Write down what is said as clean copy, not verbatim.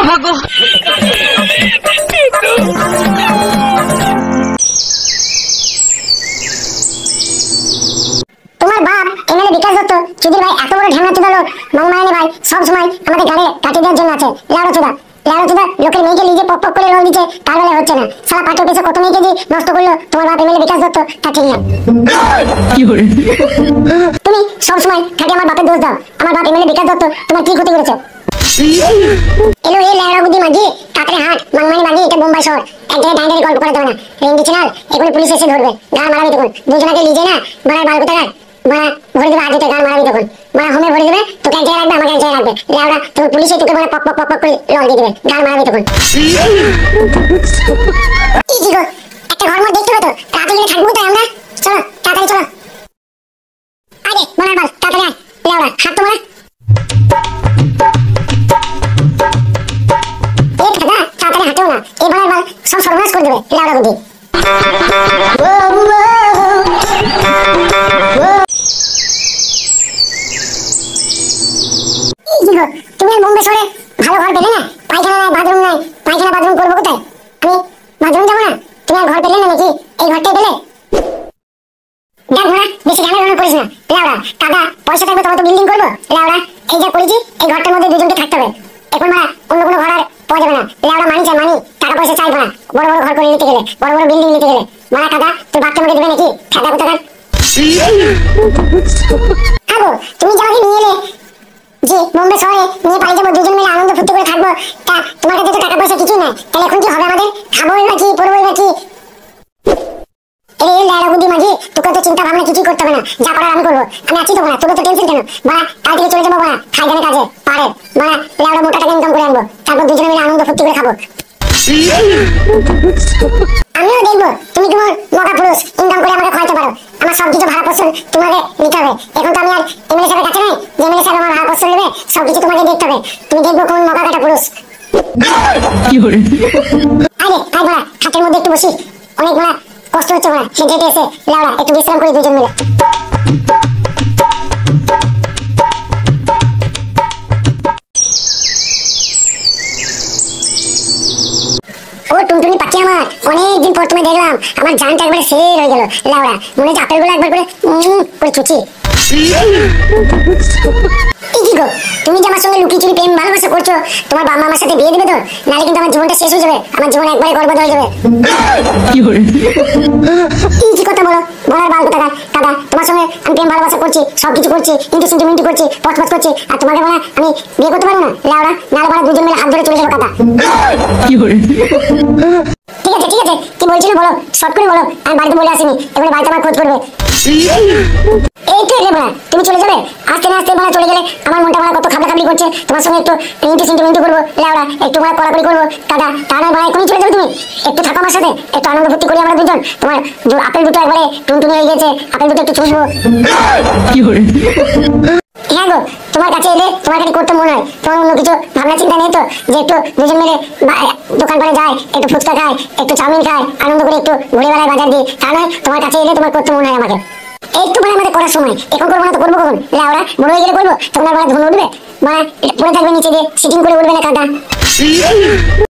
ভাগো। তোমার বাপ এমএলএ বিকাশ দত্ত চুদির ভাই এত বড় ঢ্যাংরা চুদা লোক মানমারানি ভাই সব সময় আমাদের গাড়ি কাটিয়ে দেওয়ার জন্য আছে। লেওড়া চুদা লোকের মেয়েকে লিজে পপ পপ করে লল দিচ্ছে, তার বেলা হচ্ছে না। সারা পাঠক পেছে কত মেয়েকে যে নষ্ট করলো তোমার বাপ এমএলএ বিকাশ দত্ত, তা ঠিক না। তুমি সব সময় খালি আমার বাপের দোষ দাও। আমার বাপ এমএলএ বিকাশ দত্ত তোমার কি ক্ষতি করেছে? এলো এই লেওড়া বুদ্ধি মাগি কাতরে হাট মানমারানি মাগি, এটা বোম্বাই শহর। এক জায়গায় ডাইরেক্ট গল্প করে দেবে না, রেঞ্জি চ্যানেল এগুলো পুলিশ এসে ধরবে, গান মারাবি তখন দুজনাকে লিজে না বাড়ার বাল কোথায় মারা ভরে দেবে, আদিতে গান মারাবি তখন মারা হোমে ভরে দেবে, তোকে এক জায়গায় রাখবে আমাকে এক জায়গায় রাখবে। লেওড়া তুমি পুলিশে তোকে মানে পক পক পক পক করে লল দিয়ে দেবে, গান মারাবি তখন। কি গো একটা ঘর মধ্যে দেখতে হবে তো, রাতে গেলে থাকবো তাই আমরা। চলো তাড়াতাড়ি চলো, আরে মনার বাল তাড়াতাড়ি আয়। লেওড়া হাত তো মারা তাড়াতাড়ি হাঁটেও না, এই মনার বাল সব সর্বনাশ করে দেবে লেওড়া বুদ্ধি। তুমি আর বোম্বে শহরে ভালো ঘর পেলে না, পায়খানা নাই বাথরুম নাই, পায়খানা বাথরুম করবো কোথায়? আমি বাথরুম যাবো না, তুমি আর ঘর পেলে না নাকি? এই ঘরটাই পেলে? দেখ ঘোড়া বেশি জ্ঞানের রঙ করিস না লেওড়া, কাদা পয়সা থাকবে তোমার তো বিল্ডিং করবো লেওড়া। এই যা করেছি এই ঘরটার মধ্যে দুজনকে থাকতে হবে, এখন মারা অন্য কোনো ঘর আর পাওয়া যাবে না লেওড়া। মানি চাই মানি, টাকা পয়সা চাইবো না, বড় বড় ঘর করে নিতে গেলে, বড় বড় বিল্ডিং নিতে গেলে। মারা কাদা তোর বাপ তোমাকে দেবে নাকি? ঠাডা কোথাকার। আগো তুমি যে আমাকে নিয়ে এলে যে বোম্বে শহরে নিয়ে পালিয়ে যাবো, দুজন মিলে আনন্দ ফুর্তি করে থাকবো, তা তোমার কাছে তো টাকা পয়সা কিছুই নাই, তাহলে এখন কি হবে আমাদের? খাবোই বা কি পড়বোই বা কি? এই লেওড়া বুদ্ধি মাঝি তোকে তো চিন্তা ভাবনা কিছুই করতে হবে না, যা করার আমি করবো, আমি আছি তো না, তোকে তো টেনশন কেন? বাড়া কাল থেকে চলে যাবো বাড়া খাইজানের কাজে পারে, বাড়া লেওড়া মোটা টাকা ইনকাম করে আনবো, তারপর দুজনে মিলে আনন্দ ফুর্তি করে খাবো। আমিও দেখবো তুমি তোমার মগা পুরুষ ইনকাম করে আমাকে খাওয়াতে পারো, আমার সবকিছু ভাড়া পোষণ তোমাকে নিতে হবে। এখন তো আমি আর এমএলএ সাহেবের কাছে নাই যে এমএলএ সাহেব আমার ভাড়া পোষণ নেবে, সবকিছু তোমাকে দেখতে হবে। তুমি দেখবো কোন মগা কাটা পুরুষ। আরে আয় বড়া খাটের মধ্যে একটু বসি, অনেক বড়া কষ্ট হচ্ছে বড়া, হেঁটে হেঁটে এসে লেওড়া একটু বিশ্রাম করি দুজন মিলে। ও টুনটুনি পাখি আমার, অনেকদিন পর তুমি দেখলাম, আমার জানটা একবারে সের হয়ে গেল লেওড়া, মনে হচ্ছে আপেলগুলো একবার করে করে চুচি। কি গো তুমি যে আমার সঙ্গে লুকিয়ে চুরি প্রেম ভালোবাসা করছো, তোমার বাবা আমার সাথে বিয়ে দেবে তো? নাহলে কিন্তু আমার জীবনটা শেষ হয়ে যাবে, আমার জীবন একবারে গড়বড় হয়ে যাবে। কি কথা বলো বলার বাল কোথাকার কাদা, তোমার সঙ্গে আমি প্রেম ভালোবাসা করছি, সবকিছু করছি, ইন্টু সিন্টু করছি, পথ করছি, আর তোমাকে বলা আমি বিয়ে করতে পারবো না লেওড়া? নাহলে বলা দুজন মিলে হাত ধরে চলে যাবো কাদা। ঠিক আছে ঠিক আছে, কি বলছিল বলো, শর্ট করে বলো, আমি বাড়িতে বলে আসিনি, এবারে বাড়িতে আমার খোঁজ করবে। এই তো এলে বলা তুমি চলে যাবে, আস্তে না আস্তে বলা চলে গেলে আমার মনটা বলা কত খাবলা খাবলি করছে, তোমার সঙ্গে একটু ইন্টু করবো লেওড়া, একটু বলা কড়াকড়ি করবো কাদা, তা নয় বলা এখনই চলে যাবে তুমি? একটু থাকো আমার সাথে, একটু আনন্দ ফুর্তি করি আমরা দুজন, তোমার আপেল দুটো একবারে টুনটুনি হয়ে গেছে, আপেল দুটো একটু চুষবো। হ্যাঁ গো তোমার কাছে এলে তোমার কাছে করতে মনে হয়, তোমার অন্য কিছু ভাবনা চিন্তা নেই তো, যে একটু দুজন মিলে দোকান করে যায়, একটু ফুচকা খায়, একটু চাউমিন খায়, আনন্দ করে একটু ঘুরে বেড়ায় বাজার দিয়ে, তা নয় তোমার কাছে এলে তোমার করতে মনে হয় আমাকে। একটু মানে আমাদের করার সময়, এখন করবো না তো করবো কখন লেওড়া? বড় হয়ে গেলে করবো, তখন আর বলা ধন উঠবে, মানে পড়ে থাকবে নিচে দিয়ে সিটিং করে উঠবে না কাদা।